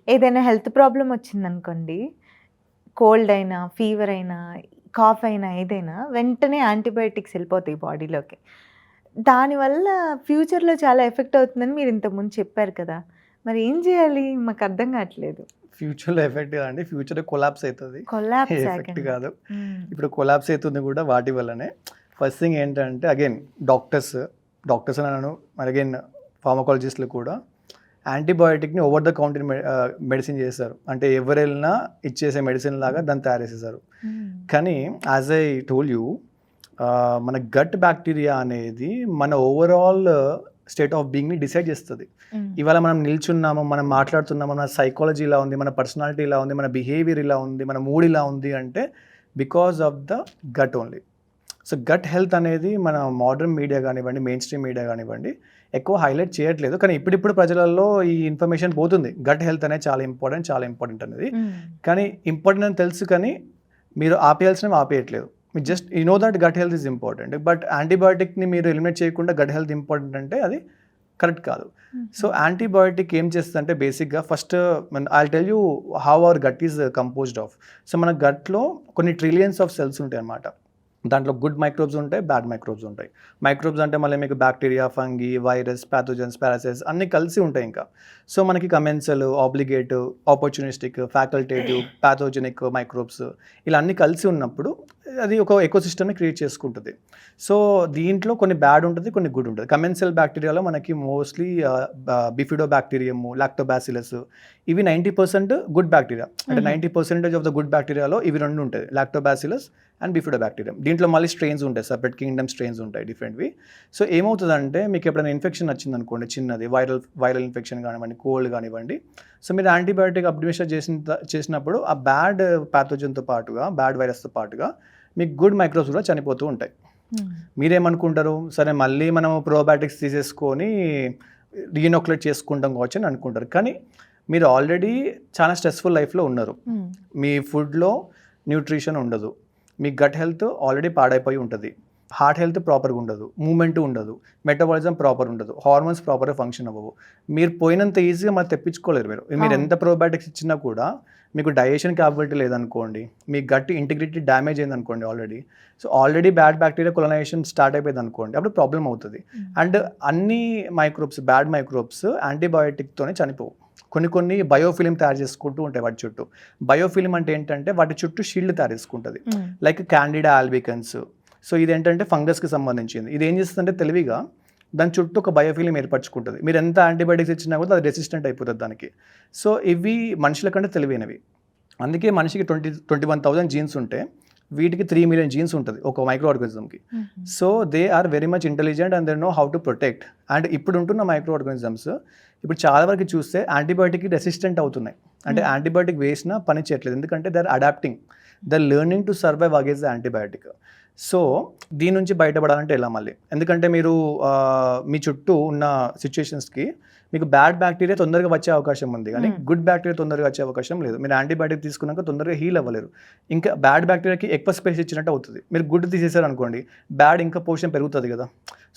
ఏదైనా health problem వచ్చిందనుకోండి, cold అయినా, ఫీవర్ అయినా, కాఫ్ అయినా ఏదైనా వెంటనే యాంటీబయోటిక్స్ ఎళ్ళిపోతాయి బాడీలోకి. దానివల్ల ఫ్యూచర్‌లో చాలా ఎఫెక్ట్ అవుతుందని మీరు ఇంతకుముందు చెప్పారు కదా! మరి ఏం చేయాలి? మాకర్థం కావట్లేదు. ఫ్యూచర్‌లో ఎఫెక్ట్ కాదండి. ఫ్యూచర్‌లో కొలాప్స్ అయితది. కొలాప్స్ ఎఫెక్ట్ ఏకంగా. కాదు. హ్మ్. ఇప్పుడు కొలాప్స్ అయితుంది కూడా వాటి వల్లనే. ఫస్ట్ థింగ్ ఏంటంటే అగైన్ డాక్టర్స్ అని అనను. మరి అగైన్ ఫార్మకాలజిస్ట్‌లు కూడా యాంటీబయోటిక్‌ని ఓవర్ ద కౌంటర్ మెడిసిన్ చేస్తారు. అంటే ఎవరెళ్ళినా ఇచ్చేసే మెడిసిన్ లాగా దాన్ని తయారు చేసేసారు. హ్మ్. కానీ యాజ్ ఐ టోల్డ్ యూ మన గట్ బ్యాక్టీరియా అనేది మన ఓవరాల్ స్టేట్ ఆఫ్ బీయింగ్‌ని డిసైడ్ చేస్తది. హ్మ్. ఇవాళ మనం నిల్చున్నాము, మనం మాట్లాడుతున్నాము, మన సైకాలజీ ఇలా ఉంది, మన పర్సనాలిటీ ఇలా ఉంది, మన బిహేవియర్ ఇలా ఉంది, మన మూడ్ ఇలా ఉంది అంటే because of the gut only. So gut health అనేది మన మోడర్న్ మీడియా కానివ్వండి, మెయిన్ స్ట్రీమ్ మీడియా కానివ్వండి ఎక్కువ హైలైట్ చేయట్లేదు. కానీ ఇప్పుడిప్పుడు ప్రజలలో ఈ ఇన్ఫర్మేషన్ పోతుంది. గట్ హెల్త్ అనేది చాలా ఇంపార్టెంట్ అనేది. హ్మ్. కానీ ఇంపార్టెంట్ అని తెలుసు, కానీ మీరు ఆపేయాల్సినవి ఆపేయట్లేదు. మీరు just you know that gut health is important. But యాంటీబయాటిక్ని మీరు ఎలిమినేట్ చేయకుండా గట్ హెల్త్ ఇంపార్టెంట్ అంటే అది కరెక్ట్ కాదు. సో యాంటీబయాటిక్ ఏం చేస్తుందంటే బేసిక్గా first I'll tell you how our gut is composed of. So మన గట్లో కొన్ని ట్రిలియన్స్ ఆఫ్ సెల్స్ ఉంటాయి అన్నమాట. దాంట్లో గుడ్ మైక్రోబ్స్ ఉంటాయి, బ్యాడ్ మైక్రోబ్స్ ఉంటాయి. మైక్రోబ్స్ అంటే మళ్ళీ మీకు bacteria, fungi, virus, pathogens, parasites అన్నీ కలిసి ఉంటాయి ఇంకా. సో మనకి commensal, obligative, opportunistic, facultative, pathogenic microbes ఇలా అన్నీ కలిసి ఉన్నప్పుడు అది ఒక ఎకోసిస్టమ్ని క్రియేట్ చేసుకుంటుంది. సో దీంట్లో కొన్ని బ్యాడ్ ఉంటుంది, కొన్ని గుడ్ ఉంటుంది. కమెన్సల్ బ్యాక్టీరియాలో మనకి మోస్ట్లీ బిఫిడో బ్యాక్టీరియము, లాక్టోబాసిలస్ ఇవి 90% గుడ్ బ్యాక్టీరియా. అంటే 90% ఆఫ్ ద గుడ్ బ్యాక్టీరియాలో ఇవి రెండు ఉంటాయి, లాక్టోబాసిలస్ అండ్ బిఫిడో బ్యాక్టీరియం. దీంట్లో మళ్ళీ స్ట్రెయిన్స్ ఉంటాయి, సపరేట్ కింగ్డమ్ స్ట్రెయిన్స్ ఉంటాయి డిఫరెంట్వి. సో ఏమవుతుందంటే మీకు ఎప్పుడైనా ఇన్ఫెక్షన్ వచ్చింది అనుకోండి, చిన్నది వైరల్ ఇన్ఫెక్షన్ కానివ్వండి, కోల్డ్ కానివ్వండి, సో మీరు యాంటీబయాటిక్ అడ్మినిస్టర్ చేసినప్పుడు ఆ బ్యాడ్ ప్యాథోజన్తో పాటుగా, బ్యాడ్ వైరస్తో పాటుగా మీకు గుడ్ మైక్రోబ్స్ కూడా చనిపోతూ ఉంటాయి. మీరేమనుకుంటారు, సరే మళ్ళీ మనం ప్రోబయాటిక్స్ తీసేసుకొని రీఇనోక్యులేట్ చేసుకుంటాం కావచ్చు అని అనుకుంటారు. కానీ మీరు ఆల్రెడీ చాలా స్ట్రెస్ఫుల్ లైఫ్లో ఉన్నారు. మీ ఫుడ్లో న్యూట్రిషన్ ఉండదు, మీ గట్ హెల్త్ ఆల్రెడీ పాడైపోయి ఉంటుంది, హార్ట్ హెల్త్ ప్రాపర్గా ఉండదు, మూమెంట్ ఉండదు, మెటబాలిజం ప్రాపర్ ఉండదు, హార్మోన్స్ ప్రాపర్గా ఫంక్షన్ అవ్వవు. మీరు పోయినంత ఈజీగా మరి తెప్పించుకోలేరు. మీరు ఎంత ప్రోబయాటిక్స్ ఇచ్చినా కూడా మీకు డైజెషన్ క్యాపబిలిటీ లేదనుకోండి, మీ గట్ ఇంటిగ్రిటీ డ్యామేజ్ అయింది అనుకోండి already bad bacteria colonisation start అయిపోయింది అనుకోండి, అప్పుడు ప్రాబ్లం అవుతుంది. అండ్ అన్ని మైక్రోబ్స్, బ్యాడ్ మైక్రోబ్స్ యాంటీబయాటిక్తోనే చనిపోవు. కొన్ని బయోఫిలిం తయారు చేసుకుంటూ ఉంటాయి వాటి చుట్టూ. బయోఫిలిం అంటే ఏంటంటే వాటి చుట్టూ షీల్డ్ తయారు చేసుకుంటుంది, లైక్ క్యాండిడా ఆల్బికన్స్. సో ఇదేంటంటే ఫంగస్కి సంబంధించింది. ఇది ఏం చేస్తుందంటే తెలివిగా దాని చుట్టూ ఒక బయోఫిలిం ఏర్పరచుకుంటుంది. మీరు ఎంత యాంటీబయాటిక్స్ ఇచ్చినా కూడా అది రెసిస్టెంట్ అయిపోతుంది దానికి. సో ఇవి మనుషుల కంటే తెలివైనవి. అందుకే మనిషికి 21,000 జీన్స్ ఉంటే వీటికి 3 మిలియన్ జీన్స్ ఉంటుంది ఒక మైక్రో ఆర్గానిజంకి. So they are very much intelligent and they know how to protect. And ఇప్పుడు ఉంటున్న మైక్రో ఆర్గానిజమ్స్ ఇప్పుడు చాలా వరకు చూస్తే యాంటీబయాటిక్కి రెసిస్టెంట్ అవుతున్నాయి. అంటే యాంటీబయాటిక్ వేసినా పని చేయట్లేదు, ఎందుకంటే they are adapting, they are learning to survive against the antibiotic. So దీని నుంచి బయటపడాలంటే ఎలా మళ్ళీ, ఎందుకంటే మీరు మీ చుట్టూ ఉన్న సిచ్యుయేషన్స్కి మీకు బ్యాడ్ బ్యాక్టీరియా తొందరగా వచ్చే అవకాశం ఉంది, కానీ గుడ్ బ్యాక్టీరియా తొందరగా వచ్చే అవకాశం లేదు. మీరు యాంటీబయాటిక్ తీసుకున్నాక తొందరగా హీల్ అవ్వలేరు. ఇంకా బ్యాడ్ బ్యాక్టీరియాకి ఎక్కువ స్పేస్ ఇచ్చినట్టు అవుతుంది. మీరు గుడ్ తీసేసారు అనుకోండి, బ్యాడ్ ఇంకా పోర్షన్ పెరుగుతుంది కదా.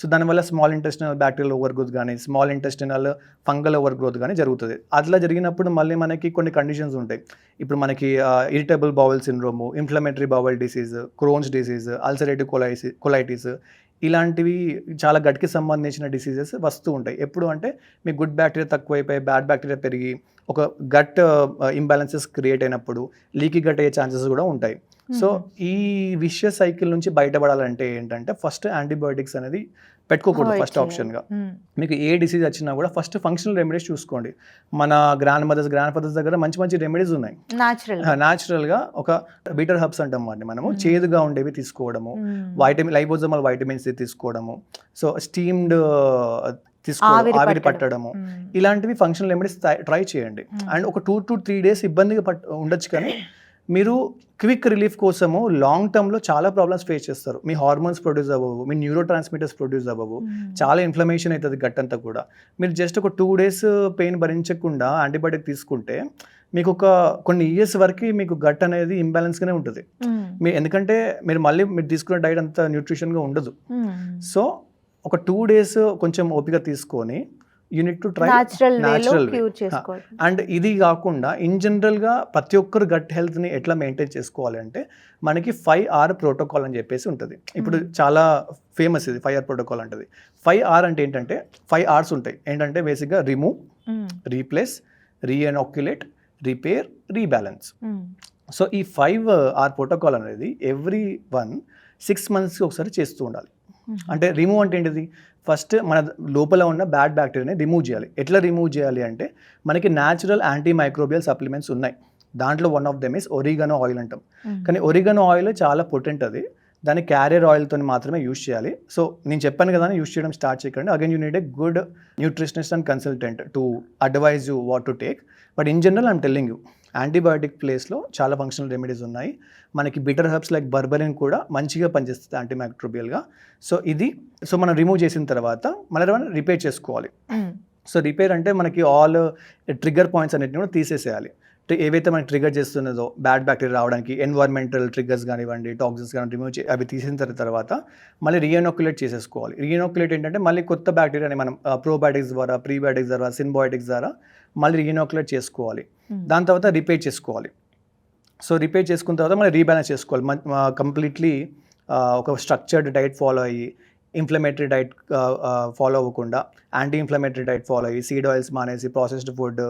సో దానివల్ల small intestinal bacterial overgrowth కానీ, small intestinal fungal overgrowth కానీ జరుగుతుంది. అట్లా జరిగినప్పుడు మళ్ళీ మనకి కొన్ని కండిషన్స్ ఉంటాయి. ఇప్పుడు మనకి irritable bowel syndrome, inflammatory bowel disease, Crohn's disease, ulcerative colitis ఇలాంటివి చాలా గట్కి సంబంధించిన డిసీజెస్ వస్తూ ఉంటాయి. ఎప్పుడు అంటే మీ గుడ్ బ్యాక్టీరియా తక్కువైపోయి బ్యాడ్ బ్యాక్టీరియా పెరిగి ఒక గట్ ఇంబ్యాలెన్సెస్ క్రియేట్ అయినప్పుడు లీకీ గట్ అయ్యే ఛాన్సెస్ కూడా ఉంటాయి. సో ఈ విషయస్ సైకిల్ నుంచి బయటపడాలంటే ఏంటంటే ఫస్ట్ యాంటీబయాటిక్స్ అనేది పెట్టుకోకూడదు ఫస్ట్ ఆప్షన్గా. మీకు ఏ డిసీజ్ వచ్చినా కూడా ఫస్ట్ ఫంక్షనల్ రెమెడీస్ చూసుకోండి. మన గ్రాండ్ ఫాదర్స్ దగ్గర మంచి మంచి రెమెడీస్ ఉన్నాయి. న్యాచురల్గా ఒక బీటర్ హర్బ్స్ అంటాం వాటిని మనము, చేదుగా ఉండేవి తీసుకోవడము, లైపోజోమల్ వైటమిన్స్ తీసుకోవడము, సో స్టీమ్డ్ తీసుకోవడం, ఆవిరి పట్టడము, ఇలాంటివి ఫంక్షనల్ రెమెడీస్ ట్రై చేయండి. అండ్ ఒక 2 to 3 days ఇబ్బందిగా ఉండొచ్చు, కానీ మీరు క్విక్ రిలీఫ్ కోసము లాంగ్ టర్మ్లో చాలా ప్రాబ్లమ్స్ ఫేస్ చేస్తారు. మీ హార్మోన్స్ ప్రొడ్యూస్ అవ్వవు, మీ న్యూరో ట్రాన్స్మిటర్స్ ప్రొడ్యూస్ అవ్వవు, చాలా ఇన్ఫ్లమేషన్ అవుతుంది గట్ అంతా కూడా. మీరు జస్ట్ ఒక 2 days పెయిన్ భరించకుండా యాంటీబయాటిక్ తీసుకుంటే మీకు కొన్ని ఇయర్స్ వరకు మీకు గట్ అనేది ఇంబ్యాలెన్స్గానే ఉంటుంది. ఎందుకంటే మీరు తీసుకునే డైట్ అంత న్యూట్రిషన్గా ఉండదు. సో ఒక 2 days కొంచెం ఓపిక తీసుకొని you need to try natural వేలో న్యాచురల్ వే. క్యూర్ చేసుకోవాలి. అండ్ ఇది కాకుండా ఇన్ జనరల్గా ప్రతి ఒక్కరు గట్ హెల్త్ని ఎట్లా మెయింటైన్ చేసుకోవాలి అంటే మనకి 5R ప్రోటోకాల్ అని చెప్పేసి ఉంటుంది. ఇప్పుడు చాలా ఫేమస్ ఇది 5R ప్రోటోకాల్ అంటది. 5R అంటే ఏంటంటే 5 Rs ఉంటాయి. ఏంటంటే బేసిక్గా remove, replace, reinoculate, repair, rebalance. So ఈ 5R ప్రోటోకాల్ అనేది ఎవ్రీ 6 monthsకి ఒకసారి చేస్తూ ఉండాలి. అంటే రిమూవ్ అంటే ఏంటిది, ఫస్ట్ మన లోపల ఉన్న బ్యాడ్ బ్యాక్టీరియాని రిమూవ్ చేయాలి. ఎట్లా రిమూవ్ చేయాలి అంటే మనకి న్యాచురల్ యాంటీ మైక్రోబియల్ సప్లిమెంట్స్ ఉన్నాయి. దాంట్లో one of them is oregano oil అంటాం. కానీ ఒరిగానో ఆయిల్ చాలా పొటెంట్, అది దాన్ని క్యారియర్ ఆయిల్తో మాత్రమే యూస్ చేయాలి. సో నేను చెప్పాను కదా, యూస్ చేయడం స్టార్ట్ చేయకండి. Again you need a good nutritionist and consultant to advise you what to take. But in general I'm telling you, antibiotic ప్లేస్లో చాలా ఫంక్షనల్ రెమెడీస్ ఉన్నాయి. మనకి బిటర్ హెర్బ్స్ లైక్ బర్బరిన్ కూడా మంచిగా పనిచేస్తుంది యాంటీమైక్రోబియల్గా. సో మనం రిమూవ్ చేసిన తర్వాత మళ్ళీ మనం రిపేర్ చేసుకోవాలి. సో రిపేర్ అంటే మనకి ఆల్ ట్రిగ్గర్ పాయింట్స్ అన్నిటిని కూడా తీసేసేయాలి. ఏవైతే మనకి ట్రిగర్ చేస్తున్నదో బ్యాడ్ బ్యాక్టీరియా రావడానికి, ఎన్వైర్మెంటల్ ట్రిగ్గర్స్ కానివ్వండి, టాక్సిన్స్ కానీ రిమూవ్ అవి తీసిన తర్వాత మళ్ళీ రీఎనాక్యులేట్ చేసేసుకోవాలి. రీఎనాక్యులేట్ ఏంటంటే మళ్ళీ కొత్త బ్యాక్టీరియాని మనం ప్రోబయాటిక్స్ ద్వారా, ప్రీబయాటిక్స్ ద్వారా, సింబయాటిక్స్ ద్వారా మళ్ళీ రీఎనాక్యులేట్ చేసుకోవాలి. దాని తర్వాత రిపేర్ చేసుకోవాలి. సో రిపేర్ చేసుకున్న తర్వాత మళ్ళీ రీబ్యాలెన్స్ చేసుకోవాలి. కంప్లీట్లీ ఒక స్ట్రక్చర్డ్ డైట్ ఫాలో అయ్యి, ఇన్ఫ్లమేటరీ డైట్ ఫాలో అవ్వకుండా యాంటీ ఇన్ఫ్లమేటరీ డైట్ ఫాలో అయ్యి, సీడ్ ఆయిల్స్ మానేసి, processed food,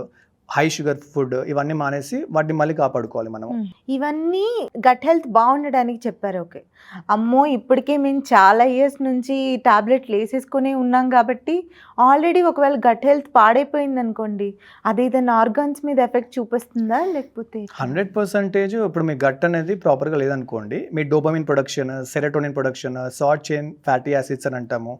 high sugar food ఇవన్నీ మానేసి వాటిని మళ్ళీ కాపాడుకోవాలి మనం. ఇవన్నీ గట్ హెల్త్ బాగుండడానికి చెప్పారు. ఓకే, అమ్మో ఇప్పటికే మేము చాలా ఇయర్స్ నుంచి టాబ్లెట్లు వేసేసుకునే ఉన్నాం కాబట్టి ఆల్రెడీ ఒకవేళ గట్ హెల్త్ పాడైపోయింది అనుకోండి, అది ఏదైనా ఆర్గాన్స్ మీద ఎఫెక్ట్ చూపిస్తుందా లేకపోతే? 100% ఇప్పుడు మీ గట్ అనేది ప్రాపర్గా లేదనుకోండి, మీ dopamine production, serotonin production, short chain fatty acids అని అంటాము,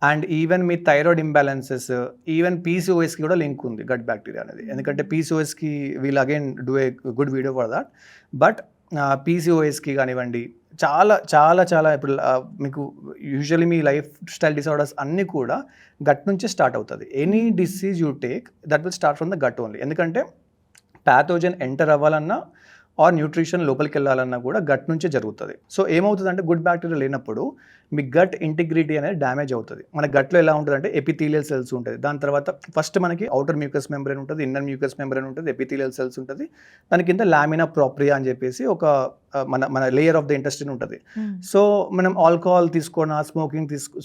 అండ్ ఈవెన్ మీ థైరాయిడ్ ఇంబ్యాలెన్సెస్, ఈవెన్ పీసీఓఎస్కి కూడా లింక్ ఉంది గట్ బ్యాక్టీరియా అనేది. ఎందుకంటే పీసీఓఎస్కి we'll again do a good video for that. But పీసీఓఎస్కి కానివ్వండి, చాలా చాలా చాలా ఇప్పుడు మీకు యూజువల్లీ మీ లైఫ్ స్టైల్ డిసార్డర్స్ అన్నీ కూడా గట్ నుంచే స్టార్ట్ అవుతుంది. Any disease you take that will start from the gut only. ఎందుకంటే ప్యాథోజన్ ఎంటర్ అవ్వాలన్నా ఆర్ న్యూట్రిషన్ లోపలికి వెళ్ళాలన్నా కూడా గట్ నుంచే జరుగుతుంది. సో ఏమవుతుందంటే గుడ్ బ్యాక్టీరియా లేనప్పుడు మీ గట్ ఇంటిగ్రిటీ అనేది డ్యామేజ్ అవుతుంది. మన గట్లో ఎలా ఉంటుందంటే ఎపిథీలియల్ సెల్స్ ఉంటుంది, దాని తర్వాత ఫస్ట్ మనకి అవుటర్ మ్యూకస్ మెంబ్రేన్ ఉంటుంది, ఇన్నర్ మ్యూకస్ మెంబ్రేన్ ఉంటుంది, ఎపిథీలియల్ సెల్స్ ఉంటుంది, దాని కింద లామినా ప్రాప్రియా అని చెప్పేసి ఒక మన లేయర్ ఆఫ్ ద ఇంటెస్టిన్ ఉంటుంది. సో మనం ఆల్కహాల్ తీసుకున్నా,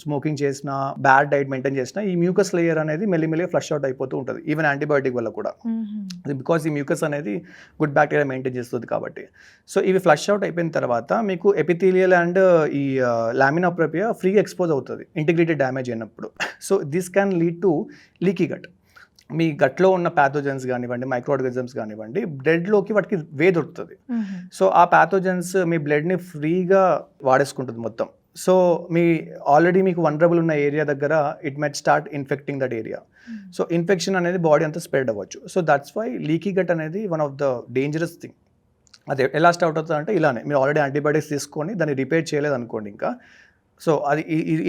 స్మోకింగ్ చేసినా, బ్యాడ్ డైట్ మెయింటైన్ చేసినా ఈ మ్యూకస్ లేయర్ అనేది మెల్లిమెల్లిగా ఫ్లష్ అవుట్ అయిపోతూ ఉంటుంది, ఈవెన్ యాంటీబయాటిక్ వల్ల కూడా. బికాస్ ఈ మ్యూకస్ అనేది గుడ్ బ్యాక్టీరియా మెయింటైన్ చేస్తుంది కాబట్టి. సో ఇవి ఫ్లష్ అవుట్ అయిపోయిన తర్వాత మీకు ఎపిథీలియల్ అండ్ ఈ లామినా ప్రాప్రియా ఫ్రీగా ఎక్స్పోజ్ అవుతుంది ఇంటిగ్రిటీ డ్యామేజ్ అయినప్పుడు. So this can lead to leaky gut. మీ గట్లో ఉన్న ప్యాథోజన్స్ కానివ్వండి, మైక్రో ఆర్గానిజమ్స్ కానివ్వండి, బ్లడ్లోకి వాటికి వే దొరుకుతుంది. సో ఆ ప్యాథోజన్స్ మీ బ్లడ్ని ఫ్రీగా వాడేసుకుంటుంది మొత్తం. సో మీ ఆల్రెడీ మీకు వనరబుల్ ఉన్న ఏరియా దగ్గర it might start infecting that area. So infection అనేది బాడీ అంతా స్ప్రెడ్ అవ్వచ్చు. So that's why leaky gut అనేది one of the dangerous thing. అది ఎలా స్టార్ట్ అవుతుంది అంటే ఇలానే మీరు ఆల్రెడీ యాంటీబయాటిక్స్ తీసుకొని దాన్ని రిపేర్ చేయలేదు అనుకోండి ఇంకా, సో అది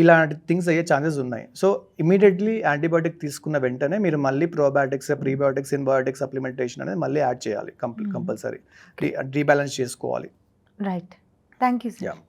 ఇలాంటి థింగ్స్ అయ్యే ఛాన్సెస్ ఉన్నాయి. సో ఇమీడియట్లీ యాంటీబయాటిక్ తీసుకున్న వెంటనే మీరు మళ్ళీ ప్రోబయాటిక్స్, ప్రీబయాటిక్స్, సింబయాటిక్ సప్లిమెంటేషన్ అనేది మళ్ళీ యాడ్ చేయాలి కంపల్సరీ, రీబ్యాలెన్స్ చేసుకోవాలి. Right, thank you sir.